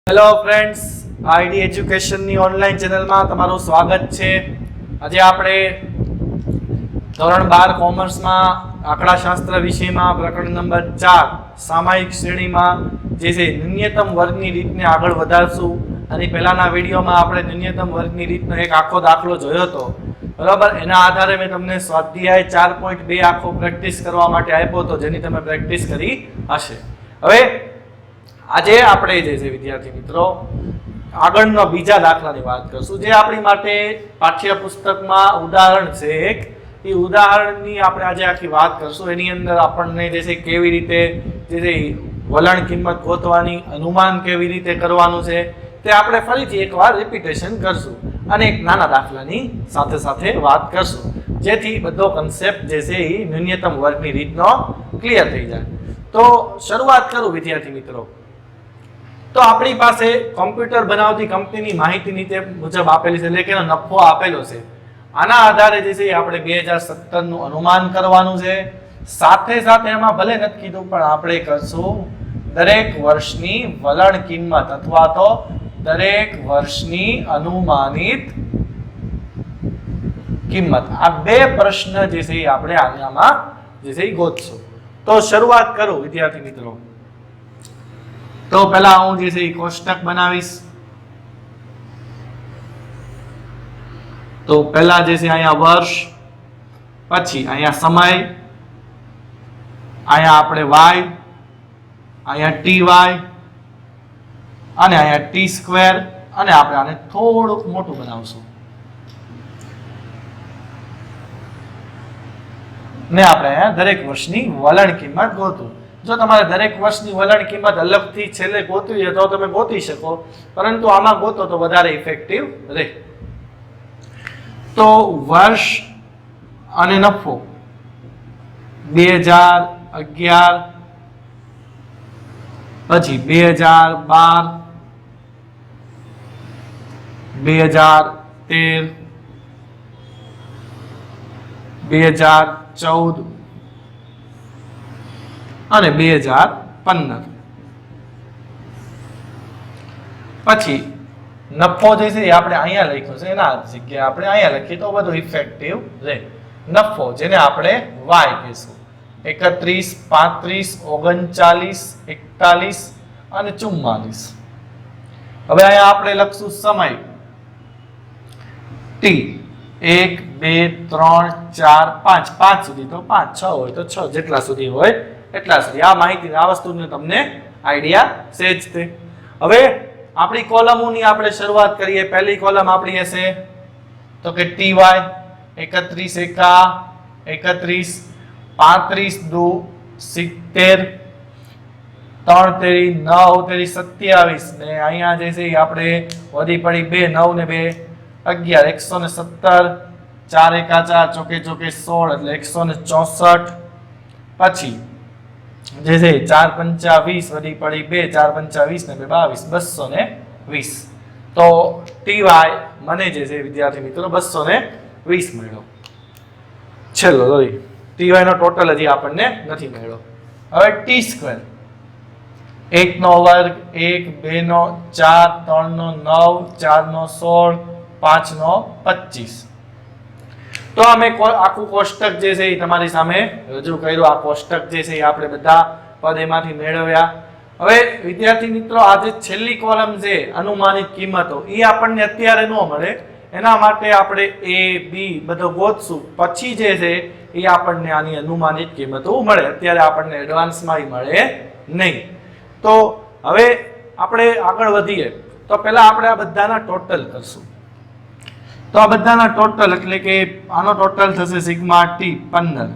Hello friends, ID એજ્યુકેશનની online ચેનલમાં તમારું સ્વાગત છે. આજે આપણે ધોરણ 12 કોમર્સમાં આંકડાશાસ્ત્ર વિષયમાં પ્રકરણ નંબર 4 સામાયિક શ્રેણીમાં જે છે ન્યૂનતમ વર્ગની રીતને આગળ વધારશું. અને પહેલાના વિડીયોમાં આપણે ન્યૂનતમ વર્ગની રીતનો એક આખો દાખલો જોયો હતો, બરાબર. એના આધારે મેં તમને સ્વાધ્યાય 4.2 આખો પ્રેક્ટિસ કરવા માટે આપ્યો હતો, જેની તમે પ્રેક્ટિસ કરી હશે. હવે આજે આપણે જે છે વિદ્યાર્થી મિત્રો આગળનો બીજા દાખલાની વાત કરશું, જે આપણી માટે પાઠ્યપુસ્તકમાં ઉદાહરણ છે એક. એ ઉદાહરણની આપણે આજે આખી વાત કરશું. એની અંદર આપણને જે છે કેવી રીતે જે છે વલણ કિંમત ગોતવાની, અનુમાન કેવી રીતે કરવાનું છે તે આપણે ફરીથી એકવાર રિપીટેશન કરશું અને એક નાના દાખલાની સાથે સાથે વાત કરશું, જેથી બધો કન્સેપ્ટ જે છે એ ન્યૂનતમ વર્ગની રીતનો ક્લિયર થઈ જાય. તો શરૂઆત કરું વિદ્યાર્થી મિત્રો. તો આપણી પાસે કોમ્પ્યુટર બનાવતી કંપનીની માહિતી નીચે મુજબ આપેલી છે, એટલે કે નફો આપેલો છે. આના આધારે જે છે આપણે 2017 નું અનુમાન કરવાનું છે. સાથે સાથે એમાં ભલે નથી કીધું, પણ આપણે કરશું દરેક વર્ષની વલણ કિંમત અથવા તો દરેક વર્ષની અનુમાનિત કિંમત. આ બે પ્રશ્ન જે છે આપણે આમાં જે છે ગોતશું. તો શરૂઆત કરું વિદ્યાર્થી મિત્રો. તો પહેલા હું જે છે એ કોષ્ટક બનાવીશ. તો પહેલા જે છે અહીંયા વર્ષ, પછી અહીંયા સમય, અહીંયા આપણે y, અહીંયા ty અને અહીંયા t², અને આપણે આને થોડુંક મોટું બનાવશું ને આપણે અહીંયા દરેક વર્ષની વલણ કિંમત ગોતું. જો તમારે દરેક વર્ષની વલણ કિંમત અલગથી છેલ્લે ગોતવી હોય તો તમે ગોતી શકો, પરંતુ આમાં ગોતો તો વધારે ઇફેક્ટિવ રહે. તો વર્ષ અને નફો 2011, પછી 2012, 2013, 2014 અને 2015. પછી નફો જે છે એ આપણે અહીંયા લખ્યો છે, એના જગ્યાએ આપણે અહીંયા લખીએ તો બધું ઇફેક્ટિવ રહે. નફો જેને આપણે y કહીશું, 31, 35, 39, 41 અને 44. હવે અહીંયા આપણે લખશું સમય t, 1, 2, 3, 4, 5, 5 સુધી. તો 5, 6 હોય તો 6, જેટલા સુધી હોય એટલા સુધી. આ માહિતી, આ વસ્તુનો તમને આઈડિયા છે જ તે. હવે આપણી કોલમોની આપણે શરૂઆત કરીએ. પહેલી કોલમ આપણી હશે તો કે ty, 31 એકા 31, 35 દુ 70, 3 તેરી 9 તેરી 27, ને અહીંયા જે છે આપણે વધી પડી 2, 9 ને 2 11, 117, 4 એકા 4, ચોકે ચોકે 16 એટલે 164. પછી જે છે 4 પંચા 20 વધી પડી 2, 4 પંચા 20 ને 2 22, 220. તો ty મને જે છે વિદ્યાર્થી મિત્રો 220 મળ્યો. છેલ્લો જોઈ ty નો ટોટલ હજી આપણને નથી મળ્યો. હવે t², 1 નો વર્ગ, 1, 2 નો 4, 3 નો 9, 4 નો 16, 5 નો 25. તો અમે આખું કોષ્ટક જે છે એ તમારી સામે રજૂ કર્યું. આ કોષ્ટક જે છે એ આપણે બધા પદ એમાંથી મેળવ્યા. હવે વિદ્યાર્થી મિત્રો, આ જે છેલ્લી કોલમ છે અનુમાનિત કિંમતો, એ આપણને અત્યારે ન મળે. એના માટે આપણે a b બધો ગોતશું, પછી જે છે એ આપણને આની અનુમાનિત કિંમતો મળે. અત્યારે આપણને એડવાન્સમાં મળે નહીં. તો હવે આપણે આગળ વધીએ તો પહેલા આપણે આ બધાના ટોટલ કરશું. તો આ બધાના ટોટલ એટલે કે આનો ટોટલ થશે સિગ્મા t 15,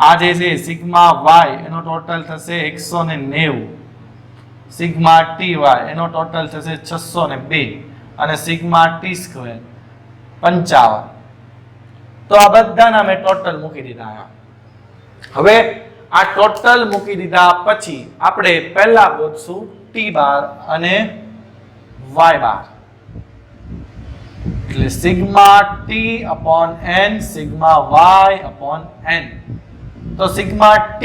આ જે છે સિગ્મા y એનો ટોટલ થશે 190, સિગ્મા ty એનો ટોટલ થશે 602 અને સિગ્મા t² 55. તો આ બધાના મેં ટોટલ મૂકી દીધા. હવે આ ટોટલ મૂકી દીધા પછી આપણે પહેલા ગોતશું t બાર અને y બાર. એટલે sigma t upon n sigma y upon n. તો સિગ્મા t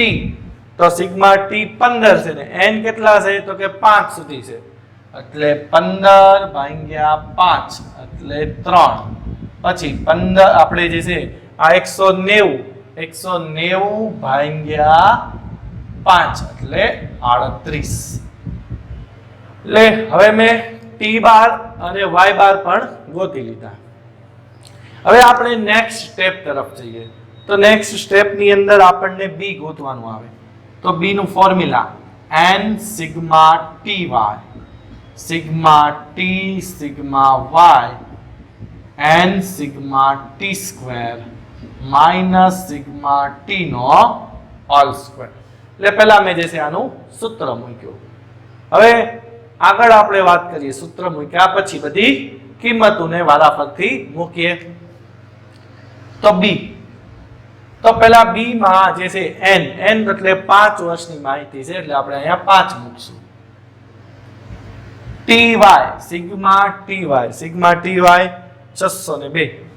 તો સિગ્મા t 15 છે ને n કેટલા છે તો કે 5 સુધી છે. એટલે 15 ભાગ્યા 5 એટલે 3 પછી 15 આપણે જે છે આ 190 ભાગ્યા 5 એટલે 38 લે હવે મેં t બાર અને y બાર પણ ગોતી લીધા હવે આપણે નેક્સ્ટ સ્ટેપ તરફ જઈએ તો નેક્સ્ટ સ્ટેપ ની અંદર આપણને b ગોતવાનું આવે તો b નું formula n sigma ty sigma t sigma y n sigma t square minus sigma t નો હોલ સ્ક્વેર એટલે પહેલા મેં જે છે આનું સૂત્ર મૂક્યું હવે આગળ આપણે વાત કરીએ સૂત્ર મૂક્યા પછી બધી કિંમતોને વારાફરતી મૂકીએ તો b તો પહેલા b માં જે છે n એટલે 5 વર્ષની માહિતી છે એટલે આપણે અહીંયા 5 મૂકશું ty sigma ty 602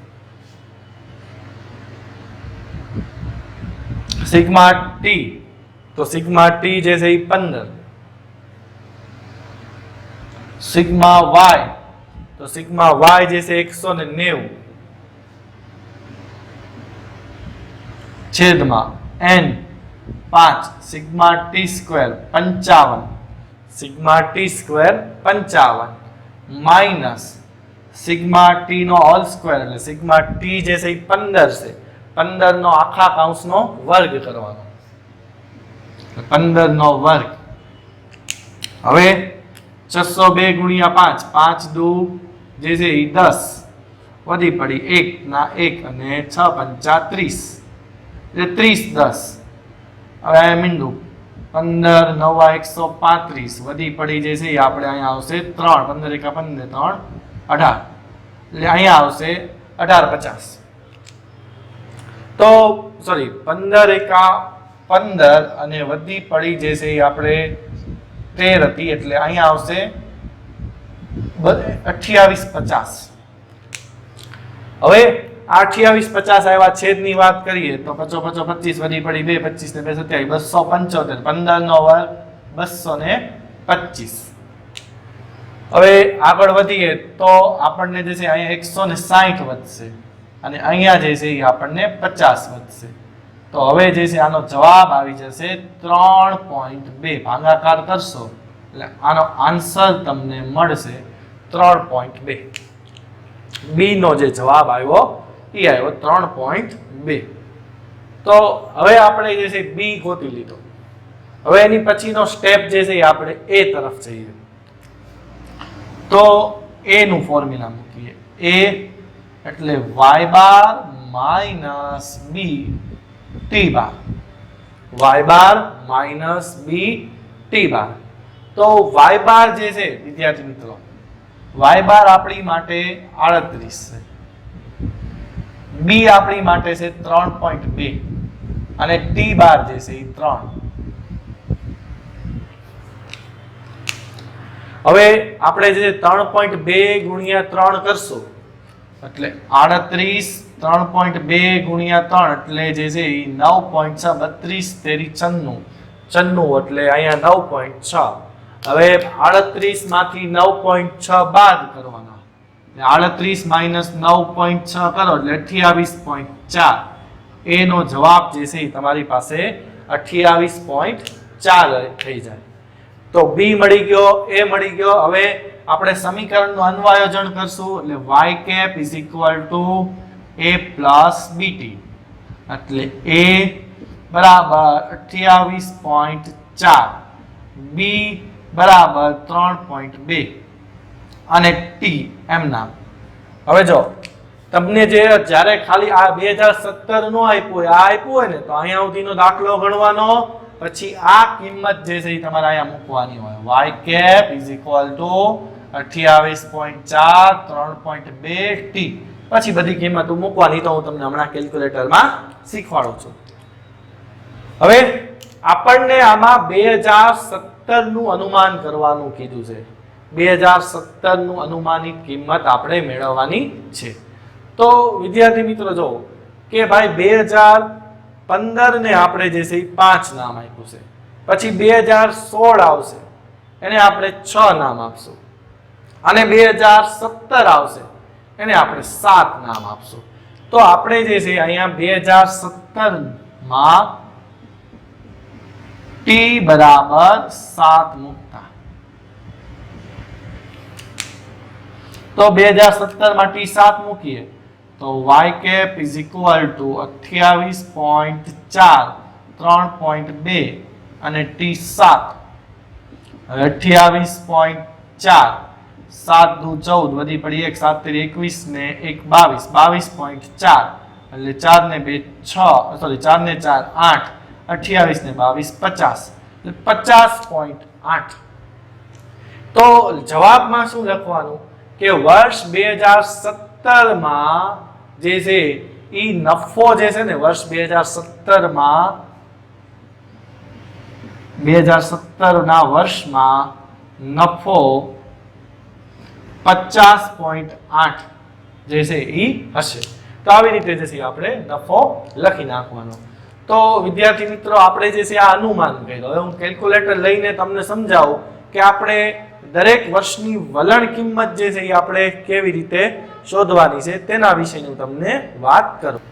sigma t તો સિગ્મા t જે છે 15 સિગ્મા y તો સિગ્મા y જે છે 190 છેદમાં n 5 sigma t square 55 sigma t square 55 minus sigma t નો હોલ સ્ક્વેર એટલે સિગ્મા t જે છે 15 છે 15 નો આખા કૌંસનો વર્ગ કરવાનો 15 નો વર્ગ હવે 602 ગુણ્યા 5 5 દુ જે છે 10 વધી પડી 1 ના 1 અને 6 પંચા 30 એટલે 30 10 હવે આ મીંડું 15 9 135 વધી પડી જે છે આપણે અહીંયા આવશે 3 15 એકા 15 3 18 એટલે અહીંયા આવશે 1850 તો સોરી 15 એકા 15 અને વધી પડી જે છે આપણે 13 હતી એટલે અહીંયા આવશે 2850 હવે 2850 આવ્યા છેદની વાત કરીએ તો 5 25 વધી પડી 2 25 ને 2 27 275 15 નો વર્ગ 225 હવે આગળ વધીએ તો આપણને જે છે અહીંયા 160 વધશે અને અહીંયા જે છે એ આપણને 50 વધશે તો હવે જે છે આનો જવાબ આવી જશે 3.2 ભાગાકાર કરશો એટલે આનો આન્સર તમને મળશે 3.2 બી નો જે જવાબ આવ્યો એ આવ્યો 3.2 તો હવે આપણે જે છે બી ગોતી લીધો હવે એની પછીનો સ્ટેપ જે છે એ આપણે એ તરફ જઈએ તો એ નું ફોર્મ્યુલા મૂકીએ એ એટલે y બાર માઇનસ બી ટી બાર y બાર માઇનસ બી ટી બાર તો y બાર જે છે વિદ્યાર્થી મિત્રો y બાર આપણી માટે 38 છે બી આપણી માટે છે 3.2 અને ટી બાર જે છે એ 3 હવે આપણે જે 3.2 ગુણ્યા 3 કરશું એટલે 38 3.2 ગુણ્યા 3 એટલે જે છે એ 9.6 32 તેરી 94 એટલે અહીંયા 9.6 હવે 38 માંથી 9.6 બાદ કરવાના 38 માઇનસ 9.6 કરો એટલે 28.4 એનો જવાબ જે છે તમારી પાસે 28.4 થઈ જાય તો બી મળી ગયો એ મળી ગયો હવે આપણે સમીકરણનું અન્વયોજન કરશું એટલે y cap is equal to a plus bt એટલે a બરાબર 28.4 b બરાબર 3.2 અને t એમ નામ હવે જો તમને જે જ્યારે ખાલી આ 2017 નો આપ્યું હોય આ આપ્યું હોય ને તો અહીંયા સુધીનો દાખલો ગણવાનો પછી આ કિંમત જે છે એ તમારે અહીંયા મૂકવાની હોય y cap is equal to 28.4 3.2 t પછી બધી કિંમતો મૂકવાની તો હું તમને હમણાં કેલ્ક્યુલેટરમાં શીખવાડું છું હવે આપણને આમાં 2017 નું અનુમાન કરવાનું કીધું છે 2017 નું અનુમાનિત કિંમત આપણે મેળવવાની છે તો વિદ્યાર્થી મિત્રો જો કે ભાઈ 2015 ને આપણે જે છે 5 નામ આપ્યું છે પછી 2016 આવશે એને આપણે 6 નામ આપશું અને 2017 આવશે એને આપણે 7 નામ આપશું. તો આપણે જે છે અહીંયા 2017 માં t બરાબર 7 મૂકતા, તો 2017 માં t 7 મૂકીએ તો y cap is equal to 28.4 3.2 અને t 7 28.4 7 દુ 14 વધી પડી 1 7 તેરી 21 ને 1 22 22.4 એટલે 4 ને 2 6 સોરી 4 ને 4 8 28 ને 22 50 એટલે 50.8. તો જવાબમાં શું લખવાનું કે વર્ષ 2017 માં જે છે ઈ નફો જે છે ને વર્ષ 2017 માં 2017 ના વર્ષમાં નફો 50.8 જે છે ઈ હશે. તો આવી રીતે જે છે આપણે નફો લખી નાખવાનો. તો વિદ્યાર્થી મિત્રો આપણે જે છે આ અનુમાન કર્યો. હવે હું કેલ્ક્યુલેટર લઈને તમને સમજાવું કે આપણે દરેક વર્ષની વલણ કિંમત જે છે એ આપણે કેવી રીતે શોધવાની છે તેના વિશેની તમને વાત કરું.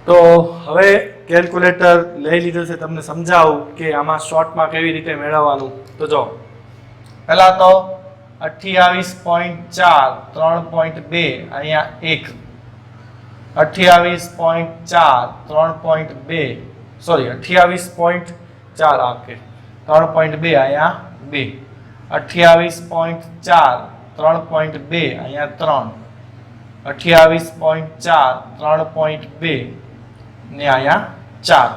તો હવે કેલ્ક્યુલેટર લઈ લીધું છે, તમને સમજાવું કે આમાં શોર્ટમાં કેવી રીતે મેળવવાનું. તો જો પહેલા તો 28.4 3.2 અહીંયા 1 28.4 3.2 સોરી 28.4 આપકે 3.2 અહીંયા 2 28.4 3.2 અહીંયા 3 28.4 3.2 ને અહીંયા 4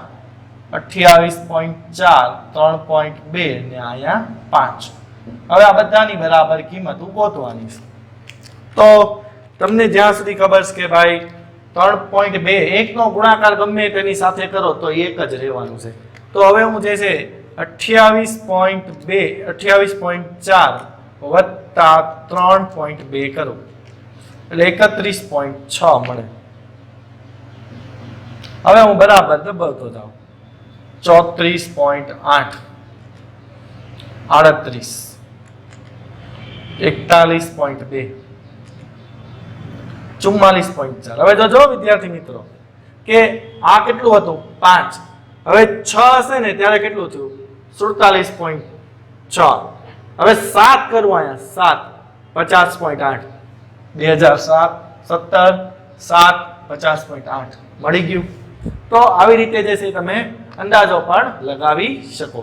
28.4 3.2 ને અહીંયા 5. હવે આ બધાની બરાબર કિંમત ગોતવાની છે. તો તમને જ્યાં સુધી ખબર છે કે ભાઈ 3.2 1 નો ગુણાકાર ગમે તેની સાથે કરો તો એક જ રહેવાનું છે. તો હવે હું જે છે 28.2 28.4 વત્તા 3.2 કરું એટલે 31.6 મળે. હવે હું બરાબર દબાવતો જાઉં 34.8 38 41.2 44.4. હવે જોજો વિદ્યાર્થી મિત્રો કે આ કેટલું હતું 5, હવે 6 હશે ને ત્યારે કેટલું થયું 47.6. હવે 7 કરવું અહીંયા 7 50.8 2007 17 7 50.8 મળી ગયું. તો આવી રીતે જે છે તમે અંદાજો પણ લગાવી શકો.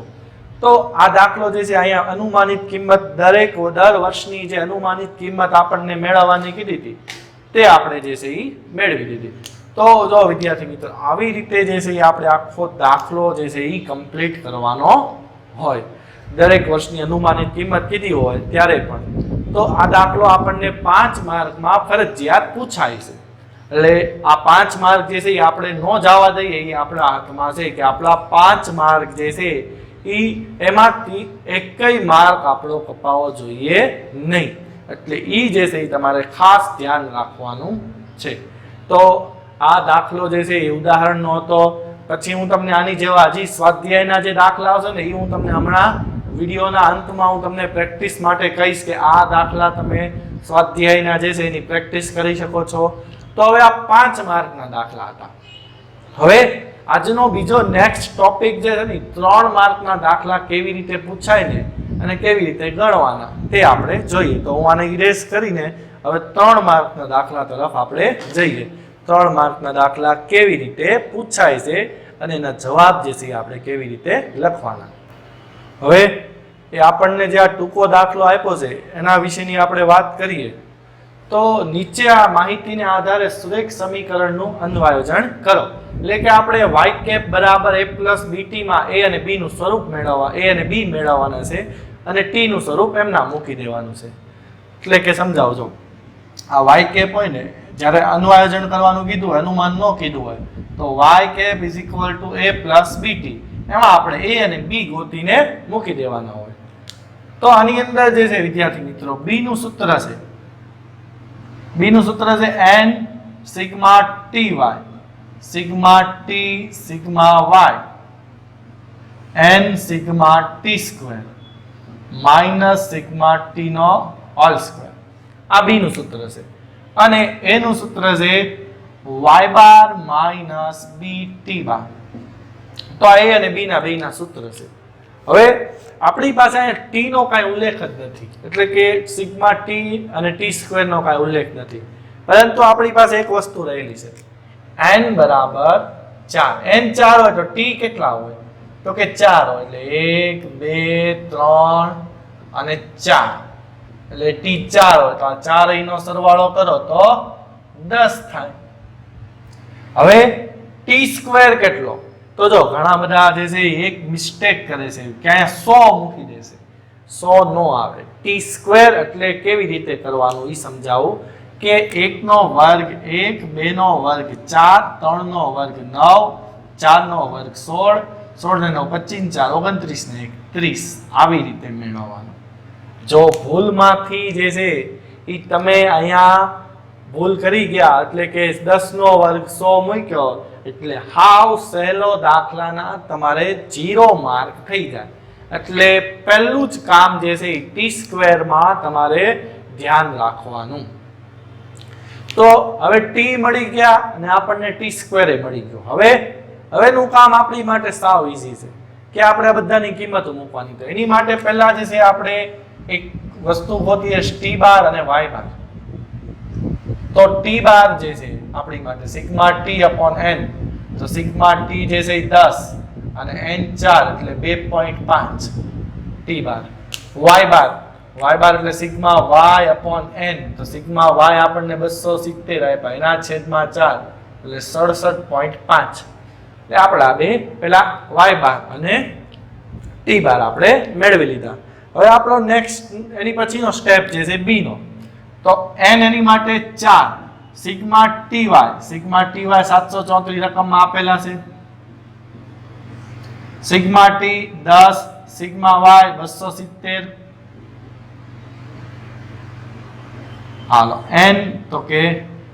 તો આ દાખલો જે છે અહીંયા અનુમાનિત કિંમત દરેક દર વર્ષની જે અનુમાનિત કિંમત આપણને મેળવવાની કીધી હતી તે આપણે જે છે એ મેળવી દીધી. તો જો વિદ્યાર્થી મિત્રો આવી રીતે જે છે એ આપણે આખો દાખલો જે છે એ કમ્પ્લીટ કરવાનો હોય. દરેક વર્ષની અનુમાનિત કિંમત કીધી હોય ત્યારે પણ. તો આ દાખલો આપણને 5 માર્કમાં ફરજિયાત પૂછાય છે. એટલે આ 5 માર્ક જે છે એ આપણે ન જવા દઈએ એ આપણા હાથમાં છે કે આપણા 5 માર્ક જે છે એમાંથી એકય માર્ક આપણો કપાવો જોઈએ નહીં. એટલે ઈ જે છે એ તમારે ખાસ ધ્યાન રાખવાનું છે. તો આ દાખલો જે છે એ ઉદાહરણનો હતો. પછી હું તમને આની જેવા હજી સ્વાધ્યાયના જે દાખલા આવશે ને એ હું તમને હમણાં વિડીયોના અંતમાં હું તમને પ્રેક્ટિસ માટે કહીશ કે આ દાખલા તમે સ્વાધ્યાયના જે છે એની પ્રેક્ટિસ કરી શકો છો. તો હવે આ 5 માર્કના દાખલા હતા. હવે આજનો બીજો નેક્સ્ટ ટોપિક જે છે ને 3 માર્કના દાખલા કેવી રીતે પૂછાય ને અને કેવી રીતે ગણવાના તે આપણે જોઈએ. તો હું આને ઇરેઝ કરીને હવે 3 માર્કના દાખલા તરફ આપણે જઈએ. 3 માર્કના દાખલા કેવી રીતે પૂછાય છે અને એના જવાબ જે છે આપણે કેવી રીતે લખવાના. હવે એ આપણને જે આ ટૂંકો દાખલો આપ્યો છે એના વિશેની આપણે વાત કરીએ. તો નીચે આ માહિતીને આધારે સુરેખ સમીકરણનું અન્વયોજન કરો. એટલે કે આપણે y કેપ બરાબર a પ્લસ bt માં a અને b નું સ્વરૂપ મેળવવા a અને b મેળવવાના છે અને t નું સ્વરૂપ એમના મૂકી દેવાનું છે. એટલે કે સમજાવજો આ y કેપ હોય ને જ્યારે અન્વયોજન કરવાનું કીધું હોય અનુમાન ન કીધું હોય તો y cap is equal to a plus bt એમાં આપણે a અને b ગોતીને મૂકી દેવાના હોય. તો આની અંદર જે છે વિદ્યાર્થી મિત્રો b નું સૂત્ર છે. b નું સૂત્ર છે n sigma ty sigma t sigma y n sigma t square minus sigma t નો હોલ સ્ક્વેર. આ બી નું સૂત્ર છે અને એ નું સૂત્ર છે y બાર માઇનસ બી ટી બાર. તો આ એ અને બી ના બે ના સૂત્ર છે. હવે આપણી પાસે ટી નો કાંઈ ઉલ્લેખ જ નથી, એટલે કે સિગ્મા ટી અને ટી સ્ક્વેર નો કાંઈ ઉલ્લેખ નથી, પરંતુ આપણી પાસે એક વસ્તુ રહેલી છે, n બરાબર 4. n 4 હોય તો ટી કેટલા હોય? તો કે 4 હોય, એટલે 1 2 3 અને 4, એટલે ટી 4 હોય તો આ ચારેયનો સરવાળો કરો તો 10 થાય. હવે ટી સ્ક્વેર કેટલો? તો જો ઘણા બધા જે છે એક મિસ્ટેક કરે છે કે અહીંયા 100 મૂકી દેશે. 100 નો આવે. ટી સ્ક્વેર એટલે કેવી રીતે કરવાનું એ સમજાવું કે 1 નો વર્ગ 1, 2 નો વર્ગ 4, 3 નો વર્ગ 9, 4 નો વર્ગ 16, 16 ને 9 25, 4 29 ને 1 30, આવી રીતે મેળવવાનું. જો ભૂલમાંથી જે છે એ તમે અહીંયા ભૂલ કરી ગયા, એટલે કે 10 નો વર્ગ 100 મૂક્યો, એટલે હાવ સહેલો દાખલાના તમારે 0 માર્ક થઈ જાય. એટલે પહેલું જ કામ જે છે એ ટી સ્ક્વેરમાં તમારે ધ્યાન રાખવાનું. તો હવે ટી મળી ગયા અને આપણને ટી સ્ક્વેર મળી ગયો. હવેનું કામ આપણી માટે સાવ ઈઝી છે કે આપણે આ બધાની કિંમતો મૂકવાની. તો એની માટે પહેલા જે છે આપણે એક વસ્તુ ગોતીએ, ટી બાર અને વાય બાર. તો ટી બાર જે છે આપણી માટે સિગ્મા ટી અપોન n, તો સિગ્મા ટી જે છે 10 અને n 4 એટલે 2.5 ટી બાર. y બાર એટલે સિગ્મા y અપોન n, તો સિગ્મા y આપણને 270 આપ્યા, એના છેદમાં 4 એટલે 67.5. એટલે આપણા બે પેલા y બાર અને ટી બાર આપણે મેળવી લીધા. હવે આપણો નેક્સ્ટ એની પછીનો સ્ટેપ જે છે b નો. તો n એની માટે 4, સિગ્મા ty 734 રકમમાં આપેલા છે, સિગ્મા t 10, સિગ્મા y 270. હાલો n તો કે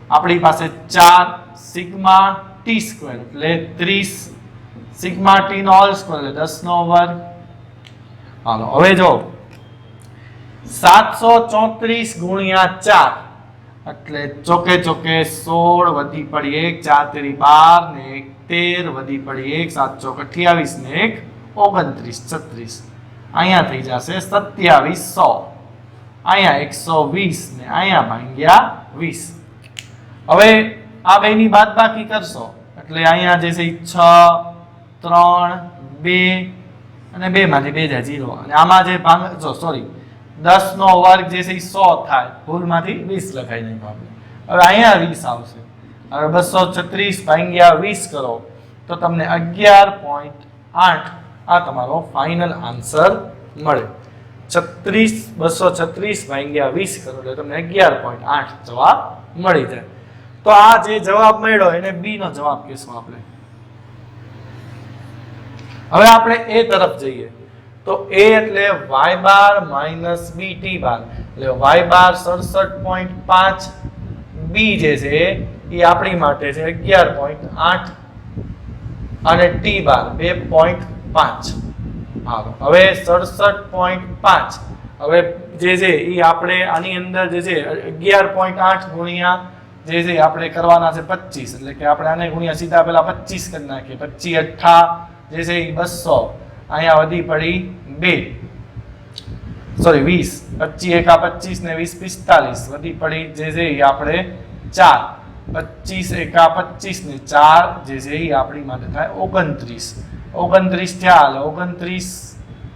આપણી પાસે 4 સિગ્મા ટી સ્ક્વેર એટલે 30, સિગ્મા ટી નો હોલ સ્ક્વેર એટલે 10 નો વર્ગ. હાલો હવે જો 734 ગુણ્યા 4 એટલે ચોકે 16 વધી પડી 1, 4 તેરી 12 ને 1 13 વધી પડી 1, 7 ચોક 28 ને 1 29 36. અહીંયા થઈ જશે 2700. અહીંયા 120 ને અહીંયા ભાગ્યા 20. હવે આ બેની બાદબાકી કરશો એટલે અહીંયા જે છે 6 3 2 અને 2 માંથી 2 જાય 0, અને આમાં જે ભાગ સોરી 10 નો વર્ગ જે છે 100 થાય, ભૂલમાંથી 20 લખાઈ નાખ્યો આપણે. હવે અહીંયા 20 આવશે. હવે 236 ભાગ્યા 20 કરો તો તમને 11.8 આ તમારો ફાઇનલ આન્સર મળે. 236 ભાગ્યા 20 કરો એટલે તમને 11.8 જવાબ મળી જાય. તો આ જે જવાબ મળ્યો એને બી નો જવાબ કહેશું આપણે. હવે આપણે એ તરફ જઈએ તો a એટલે y બાર માઇનસ બી ટી બાર, એટલે y બાર 67.5, b જે છે એ આપણી માટે છે 11.8 અને t બાર 2.5. હાલો હવે 67.5 હવે જે છે એ આપણે આની અંદર જે છે 11.8 ગુણ્યા જે છે આપણે કરવાના છે 25, એટલે કે આપણે આને ગુણ્યા સીધા પેલા 25 કરી નાખીએ. 25 8 જે છે એ 200, અહીંયા વધી પડી 2 સોરી 20, 25 એકા 25 ને 20 45 વધી પડી જે છે એ આપણે 4, 25 એકા 25 ને 4 જે છે એ આપણી માટે થાય 29. 29 થયા એટલે 29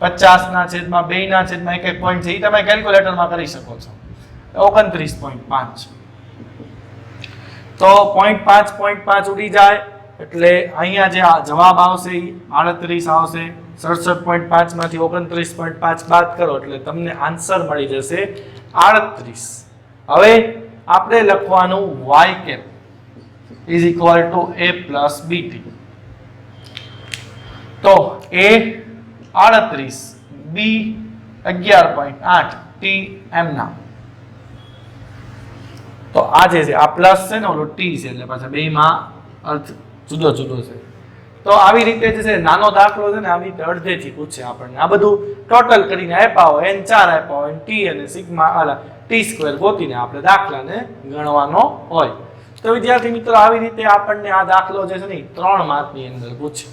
50 ના છેદમાં 2 ના છેદમાં 1 પોઈન્ટ છે એ તમે કેલ્ક્યુલેટરમાં કરી શકો છો. 29.5 તો 0.5 ઉડી જાય એટલે અહીંયા જે જવાબ આવશે એ 38 આવશે. 67.5 માંથી 29.5 બાદ કરો એટલે તમને આન્સર મળી જશે 38. હવે આપણે લખવાનું y cap is equal to a plus bt. તો a 38, b 11.8, t m ના. તો આ જે છે આ પ્લસ છે ને ઓલો t છે એટલે પાછા બેમાં અર્થ જુદો જુદો છે. તો આવી રીતે જે છે નાનો દાખલો છે ને આવી રીતે અડધેથી પૂછે આપણને. આ બધું ટોટલ કરીને આપ્યા હોય, n4 આપ્યા હોય, t અને સિગ્મા t² ગોતીને આપણે દાખલાને ગણવાનો હોય. તો વિદ્યાર્થી મિત્રો આવી રીતે આપણને આ દાખલો જે છે ને 3 માર્કની અંદર પૂછે.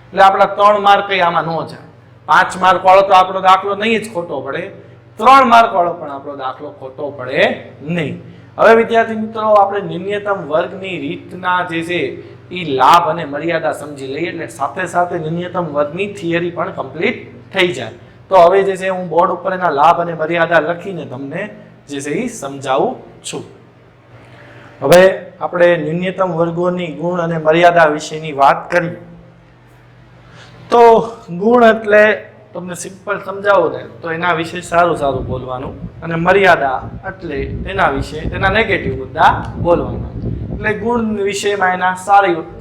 એટલે આપણા 3 માર્ક કઈ આમાં ન જાય. 5 માર્ક વાળો તો આપણો દાખલો નહીં જ ખોટો પડે, 3 માર્ક વાળો પણ આપણો દાખલો ખોટો પડે નહીં. હવે વિદ્યાર્થી મિત્રો આપણે ન્યૂનતમ વર્ગની રીતના જે છે એ લાભ અને મર્યાદા સમજી લઈએ એટલે સાથે સાથે ન્યૂનતમ વર્ગની થિયરી પણ કમ્પ્લીટ થઈ જાય. તો હવે જે છે હું બોર્ડ ઉપર એના લાભ અને મર્યાદા લખીને તમને જે છે એ સમજાવું છું. હવે આપણે ન્યૂનતમ વર્ગોની ગુણ અને મર્યાદા વિશેની વાત કરીએ તો ગુણ એટલે તમને સિમ્પલ સમજાવો ને તો એના વિશે સારું બોલવાનું, અને મર્યાદા એટલે તેના વિશે તેના નેગેટિવ મુદ્દા બોલવાના. એટલે ગુણ વિશેમાં એના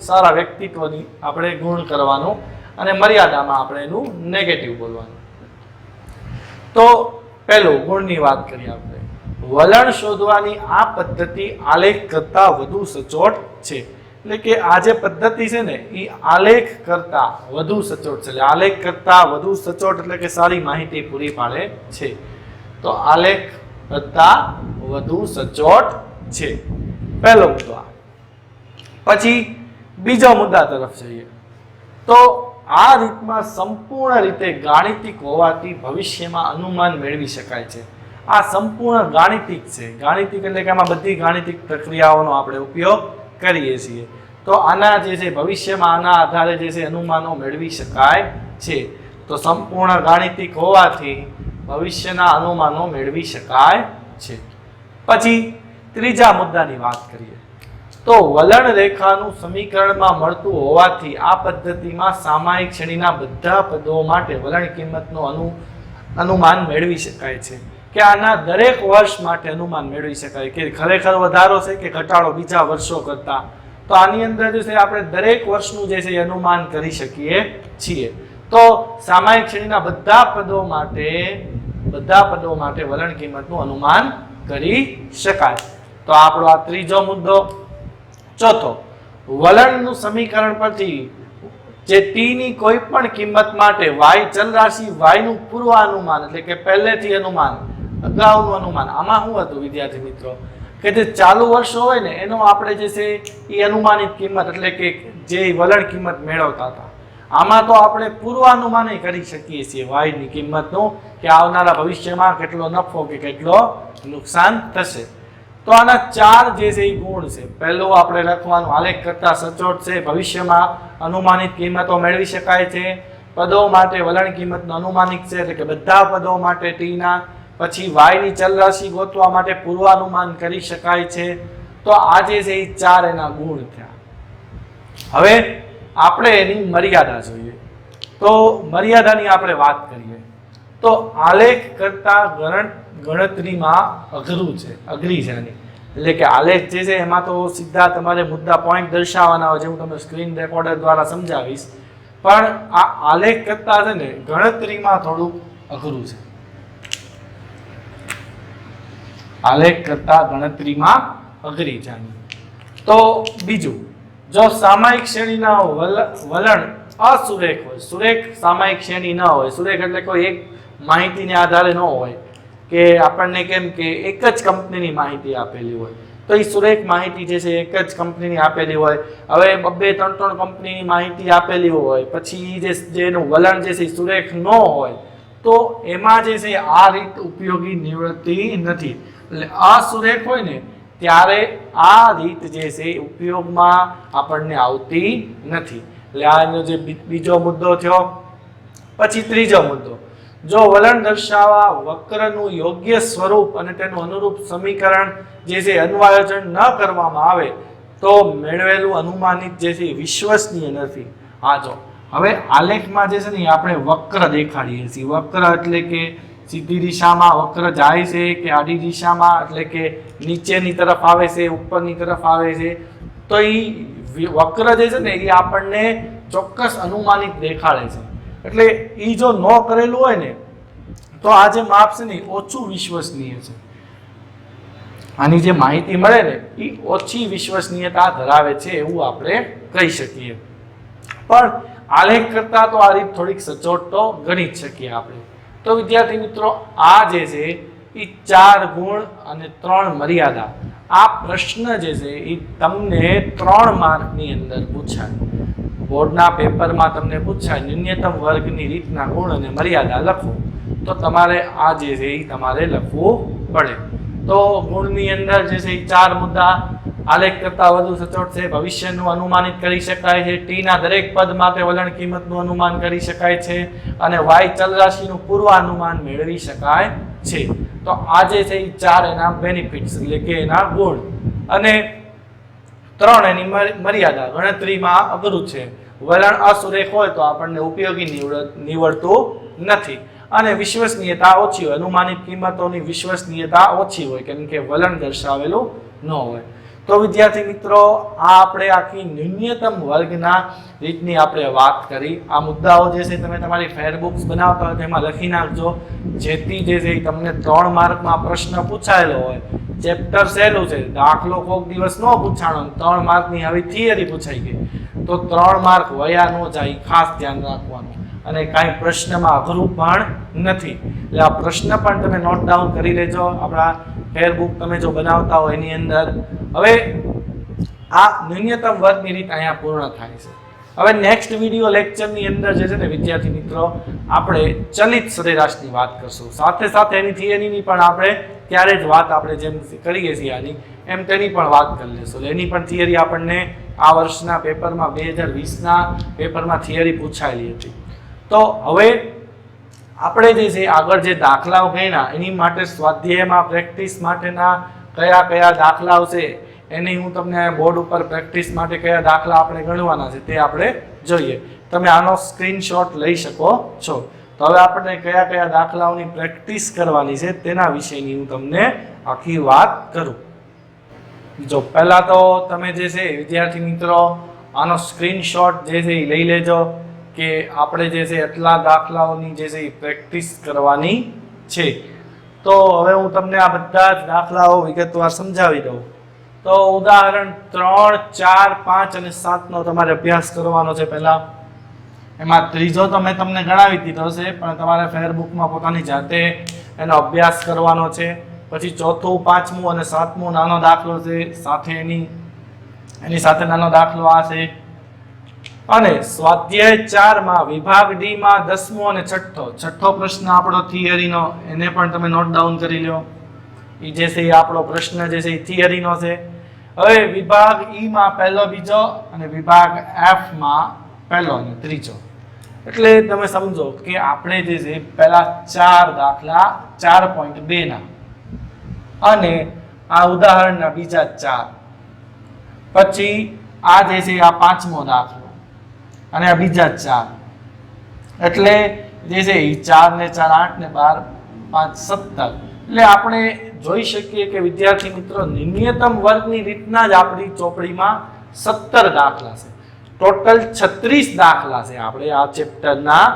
સારા વ્યક્તિત્વની આપણે ગુણ કરવાનું અને મર્યાદામાં આપણે એનું નેગેટિવ બોલવાનું. તો પહેલું ગુણની વાત કરીએ આપણે. વલણ શોધવાની આ પદ્ધતિ આલેખ કરતા વધુ સચોટ છે. એટલે કે આ જે પદ્ધતિ છે ને એ આલેખ કરતા વધુ સચોટ છે. એટલે આલેખ કરતા વધુ સચોટ એટલે કે સારી માહિતી પૂરી પાડે છે. તો આલેખ કરતા વધુ સચોટ છે, પહેલો મુદ્દો. પછી બીજા મુદ્દા તરફ જઈએ તો આ રીતમાં સંપૂર્ણ રીતે ગાણિતિક હોવાથી ભવિષ્યમાં અનુમાન મેળવી શકાય છે. આ સંપૂર્ણ ગાણિતિક છે. ગાણિતિક એટલે કે આમાં બધી ગાણિતિક પ્રક્રિયાઓનો આપણે ઉપયોગ કરીએ છીએ. તો આના જે છે ભવિષ્યમાં આના આધારે જે છે અનુમાનો મેળવી શકાય છે. તો સંપૂર્ણ ગાણિતિક હોવાથી ભવિષ્યના અનુમાનો મેળવી શકાય છે. પછી ત્રીજા મુદ્દાની વાત કરીએ તો વલણ રેખાનું સમીકરણમાં મળતું હોવાથી આ પદ્ધતિમાં સામાયિક શ્રેણીના બધા પદો માટે વલણ કિંમતનું અનુમાન મેળવી શકાય છે. કે આના દરેક વર્ષ માટે અનુમાન મેળવી શકાય કે ખરેખર વધારો છે કે ઘટાડો બીજા વર્ષો કરતા. તો આની અંદર જે છે આપણે દરેક વર્ષનું જે છે અનુમાન કરી શકીએ છીએ. તો સામાયિક શ્રેણીના બધા પદો માટે વલણ કિંમતનું અનુમાન કરી શકાય. તો આપણો આ ત્રીજો મુદ્દો. ચોથો, વલણનું સમીકરણ પરથી જે t ની કોઈ પણ કિંમત માટે y ચલ રાશિ y નું પૂર્વાનુમાન એટલે કે પહેલેથી અનુમાન, અગાઉનું અનુમાન. આમાં શું હતું વિદ્યાર્થી મિત્રો કે જે ચાલુ વર્ષો હોય ને એનો આપણે જે છે એ અનુમાનિત કિંમત એટલે કે જે વલણ કિંમત મેળવતા હતા. આમાં તો આપણે પૂર્વાનુમાન કરી શકીએ છીએ y ની કિંમતનું કે આવનારા ભવિષ્યમાં કેટલો નફો કે કેટલો નુકસાન થશે. તો આના 4 જે છે એ ગુણ છે. પહેલું આપણે લખવાનું આલેખ કરતા સચોટ છે, ભવિષ્યમાં અનુમાનિત કિંમતો મેળવી શકાય છે, પદો માટે વલણ કિંમતનું અનુમાનિક છે એટલે કે બધા પદો માટે t ના, પછી y ની ચલ રાશિ ગોતવા માટે પૂર્વાનુમાન કરી શકાય છે. તો આ જે છે એ 4 એના ગુણ થયા. હવે આપણે એની મર્યાદા જોઈએ. તો મર્યાદાની આપણે વાત કરીએ તો આલેખ કરતા ગણતરીમાં અઘરી છે આની. એટલે કે આલેખ જે છે એમાં તો સીધા તમારે મુદ્દા પોઈન્ટ દર્શાવવાના હોય, જે હું તમને સ્ક્રીન રેકોર્ડર દ્વારા સમજાવીશ. પણ આ આલેખ કરતા છે ને ગણતરીમાં થોડું અઘરું છે. આલેખ કરતા ગણતરીમાં અઘરી છે આની. તો બીજું, જો સામાયિક શ્રેણીના વલણ અસુરેખ હોય, સુરેખ સામાયિક શ્રેણી ન હોય, સુરેખ એટલે કોઈ એક માહિતીને આધારે ન હોય કે આપણને કેમ કે એક જ કંપનીની માહિતી આપેલી હોય, તો એ સુરેખ માહિતી જે છે એક જ કંપનીની આપેલી હોય. હવે 2-3 કંપનીની માહિતી આપેલી હોય પછી જેનું વલણ જે છે સુરેખ ન હોય તો એમાં જે છે આ રીત ઉપયોગી નિવડતી નથી. એટલે અસુરેખ હોય ને ત્યારે આ રીત જે છે ઉપયોગમાં આપણને આવતી નથી. એટલે આ એનો જે બીજો મુદ્દો થયો. પછી ત્રીજો મુદ્દો, જો વલણ દર્શાવવા વક્રનું યોગ્ય સ્વરૂપ અને તેનું અનુરૂપ સમીકરણ જે છે અન્વયોજન ન કરવામાં આવે તો મેળવેલું અનુમાનિત જે છે વિશ્વસનીય નથી. હા, જો હવે આલેખમાં જે છે ને આપણે વક્ર દેખાડીએ છીએ. વક્ર એટલે કે સીધી દિશામાં વક્ર જાય છે કે આડી દિશામાં, એટલે કે નીચેની તરફ આવે છે, ઉપરની તરફ આવે છે. તો એ વક્ર જે છે ને એ આપણને ચોક્કસ અનુમાનિત દેખાડે છે. એટલે એ જો ન કરેલું હોય ને તો આ જે માપ છે ને ઓછું વિશ્વસનીય છે. આની જે માહિતી મળે ને એ ઓછી વિશ્વસનીયતા ધરાવે છે એવું આપણે કહી શકીએ. પણ આલેખ કરતા તો આ રીત થોડીક સચોટ તો ગણી જ શકીએ આપણે. તો વિદ્યાર્થી મિત્રો, આ જે છે એ 4 ગુણ અને 3 મર્યાદા, આ પ્રશ્ન જે છે એ તમને 3 માર્કની અંદર પૂછાય. બોર્ડના પેપરમાં તમને પૂછાય ન્યૂનતમ વર્ગની રીતના ગુણ અને મર્યાદા લખો, તો તમારે આ જે છે એ તમારે લખવું પડે. તો ગુણની અંદર જે છે એ 4 મુદ્દા, આલેખ કરતા વધુ સચોટ છે, ભવિષ્યનું અનુમાનિત કરી શકાય છે, ટી ના દરેક પદ માટે વલણ કિંમતનું અનુમાન કરી શકાય છે, અને વાય ચલરાશિનું પૂર્વાનુમાન મેળવી શકાય છે. તો આ જે છે એ 4 એના બેનિફિટ્સ એટલે કે એના ગુણ, અને 3 એની મર્યાદા. ગણતરીમાં અઘરું છે, વલણ અસુરેખ હોય તો આપણને ઉપયોગી નીવડતું નથી, અને વિશ્વસનીયતા ઓછી હોય, અનુમાનિત કિંમતોની વિશ્વસનીયતા ઓછી હોય કેમ કે વલણ દર્શાવેલું ન હોય. તો વિદ્યાર્થી મિત્રો, આ આપણે આખી ન્યૂનતમ વર્ગના રીતની આપણે વાત કરી. આ મુદ્દાઓ જે છે તમે તમારી ફેરબુક્સ બનાવતા હોય તેમાં લખી નાખજો, જેથી જે છે તમને 3 માર્કમાં પ્રશ્ન પૂછાયેલો હોય. ચેપ્ટર સહેલું છે, દાખલો કોઈક દિવસ ન પૂછાણો, 3 માર્કની આવી થિયરી પૂછાઈ ગઈ તો 3 માર્ક વયા ન જાય, ખાસ ધ્યાન રાખવાનું. અને કાંઈ પ્રશ્નમાં અઘરું પણ નથી, એટલે આ પ્રશ્ન પણ તમે નોટ ડાઉન કરી લેજો આપણા ફેરબુક તમે જો બનાવતા હોય એની અંદર. હવે આ ન્યૂનતમ વર્ગની રીત અહીંયા પૂર્ણ થાય છે. હવે નેક્સ્ટ વિડીયો લેક્ચરની અંદર જે છે ને વિદ્યાર્થી મિત્રો, આપણે ચલિત સરેરાશની વાત કરશું, સાથે સાથે એની થિયરીની પણ આપણે ત્યારે જ વાત આપણે જેમ કરીએ છીએ આની એમ તેની પણ વાત કરી લઈશું. એની પણ થિયરી આપણને આ વર્ષના પેપરમાં 2020ના પેપરમાં થિયરી પૂછાયેલી હતી. તો હવે આપણે જે છે આગળ જે દાખલાઓ ગણ્યા એની માટે સ્વાધ્યાયમાં પ્રેક્ટિસ માટેના કયા કયા દાખલાઓ છે એની હું તમને બોર્ડ ઉપર પ્રેક્ટિસ માટે કયા દાખલા આપણે ગણવાના છે તે આપણે જોઈએ. તમે આનો સ્ક્રીનશોટ લઈ શકો છો. તો હવે આપણે કયા કયા દાખલાઓની પ્રેક્ટિસ કરવાની છે તેના વિશેની હું તમને આખી વાત કરું. જો પહેલા તો તમે જે છે વિદ્યાર્થી મિત્રો આનો સ્ક્રીનશોટ જે છે એ લઈ લેજો કે આપણે જે છે એટલા દાખલાઓની જે છે એ પ્રેક્ટિસ કરવાની છે. તો હવે હું તમને આ બધા જ દાખલાઓ વિગતવાર સમજાવી દઉં. તો ઉદાહરણ 3, 4, 5 અને 7 નો તમારે અભ્યાસ કરવાનો છે. પહેલા એમાં ત્રીજો તો મેં તમને ગણાવી દીધો છે, પણ તમારે ફેરબુકમાં પોતાની જાતે એનો અભ્યાસ કરવાનો છે. પછી ચોથું, 5મું અને 7મું નાનો દાખલો છે, સાથે એની સાથે નાનો દાખલો આ છે. અને સ્વાધ્યાય 4માં વિભાગ ડી માં 10મો અને છઠ્ઠો પ્રશ્ન આપણો થિયરીનો, એને પણ તમે નોટ ડાઉન કરી લો. એ જે છે એ આપણો પ્રશ્ન જે છે એ થિયરીનો છે. હવે વિભાગ ઈ માં પહેલો, બીજો, અને વિભાગ એફ માં પહેલો અને ત્રીજો. એટલે તમે સમજો કે આપણે જે છે પહેલા 4 દાખલા 4.2 ના અને આ ઉદાહરણના બીજા 4, પછી આ જે છે આ 5મો દાખલો અને આ બીજા 4, એટલે જે છે એ 4 ને 4 8 ને 12 5 17. એટલે આપણે જોઈ શકીએ કે વિદ્યાર્થી મિત્રો ન્યૂનતમ વર્ગની રીતના જ આપણી ચોપડીમાં 17 દાખલા છે. ટોટલ 36 દાખલા છે આપણે આ ચેપ્ટરના.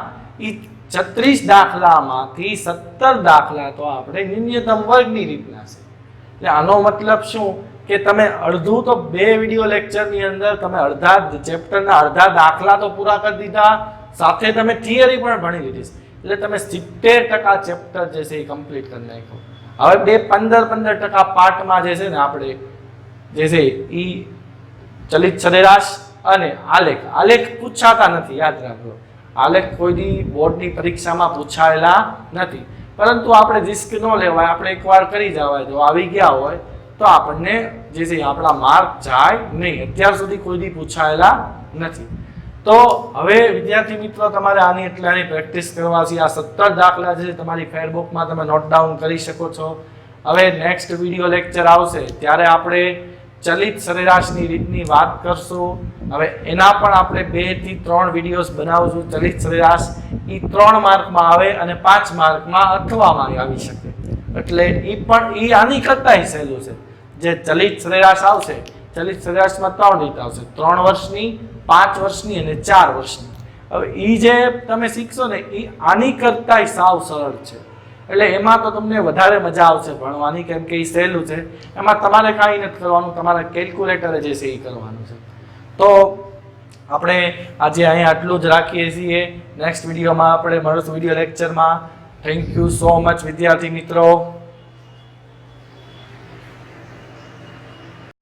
એ 36 દાખલામાંથી 17 દાખલા તો આપણે ન્યૂનતમ વર્ગની રીતના છે. એટલે આનો મતલબ શું કે તમે અડધું તો 2 વિડીયો લેક્ચરની અંદર તમે અડધા ચેપ્ટરના અડધા દાખલા તો પૂરા કરી દીધા, સાથે તમે થિયરી પણ ભણી લીધી છે. એટલે તમે 70% ચેપ્ટર જે છે એ કમ્પ્લીટ કરી નાખ્યો. હવે 15% પાર્ટમાં જે છે ને આપણે જે છે એ ચલિત સરેરાશ અને આલેખ પૂછાતા નથી, યાદ રાખજો. આલેખ કોઈ બોર્ડની પરીક્ષામાં પૂછાયેલા નથી, પરંતુ આપણે રિસ્ક ન લેવાય. આપણે એકવાર કરી જવાય, જો આવી ગયા હોય તો આપણને જે છે આપણા માર્ક જાય નહીં. અત્યાર સુધી કોઈ પૂછાયેલા નથી. તો હવે વિદ્યાર્થી મિત્રો તમારે આની એટલાની પ્રેક્ટિસ કરવા છે. આ 17 દાખલા છે તમારી ફેરબુકમાં તમે નોટ ડાઉન કરી શકો છો. હવે નેક્સ્ટ વિડીયો લેક્ચર આવશે ત્યારે આપણે ચલિત સરેરાશની રીતની વાત કરશું. હવે એના પણ આપણે 2 થી 3 વિડીયોઝ બનાવશું. ચલિત સરેરાશ એ 3 માર્કમાં આવે અને 5 માર્કમાં અથવામાં આવી શકે. એટલે એ પણ એ આની કરતા સહેલું છે. જે ચલિત સરેરાશ આવશે, ચલિત સરેરાશમાં 3 રીત આવશે, 3 વર્ષની, 5 વર્ષની અને 4 વર્ષની. હવે એ જે તમે શીખશો ને એ આની કરતા સાવ સરળ છે. એટલે એમાં તો તમને વધારે મજા આવશે ભણવાની, કેમ કે એ સહેલું છે. એમાં તમારે કાંઈ નથી કરવાનું, તમારે કેલ્ક્યુલેટરે જે છે એ કરવાનું છે. તો આપણે આજે અહીંયા આટલું જ રાખીએ છીએ. નેક્સ્ટ વિડીયોમાં આપણે મળીશું વિડીયો લેક્ચરમાં. થેન્ક યુ સો મચ વિદ્યાર્થી મિત્રો.